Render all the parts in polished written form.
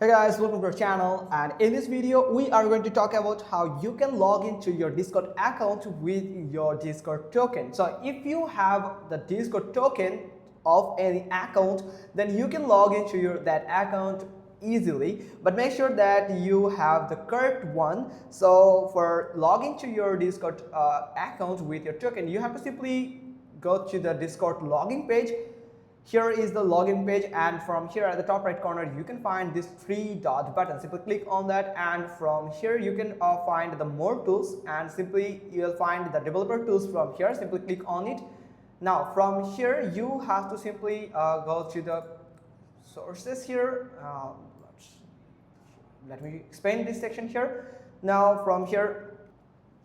Hey guys, welcome to our channel, and in this video we are going to talk about how you can log into your Discord account with your Discord token. So if you have the Discord token of any account, then you can log into that account easily, but make sure that you have the correct one. So for logging to your Discord account with your token, you have to simply go to the Discord login page. Here is the login page, and from here at the top right corner you can find this three dot button. Simply click on that, and from here you can find the more tools, and simply you'll find the developer tools from here. Simply click on it. Now from here you have to simply go to the sources here. Let me explain this section here. Now from here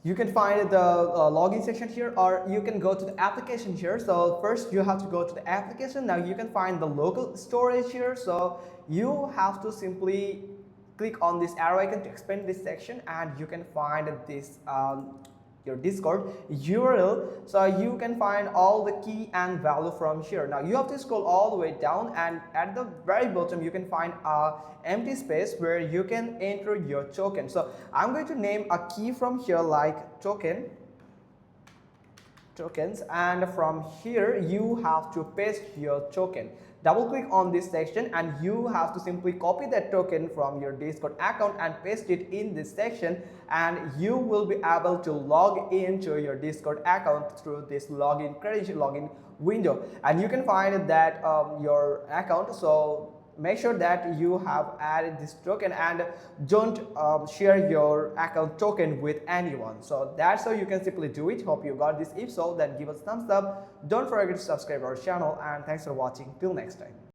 you can find the login section here, or you can go to the application here. So first you have to go to the application. Now you can find the local storage here. So you have to simply click on this arrow icon to expand this section, and you can find this your Discord URL. So you can find all the key and value from here. Now you have to scroll all the way down, and at the very bottom you can find a empty space where you can enter your token. So I'm going to name a key from here like tokens, and from here you have to paste your token. Double click on this section, and you have to simply copy that token from your Discord account and paste it in this section, and you will be able to log into your Discord account through this login credential login window, and you can find that your account. So make sure that you have added this token, and don't share your account token with anyone. So that's how you can simply do it. Hope you got this. If so, then give us a thumbs up. Don't forget to subscribe our channel, and thanks for watching. Till next time.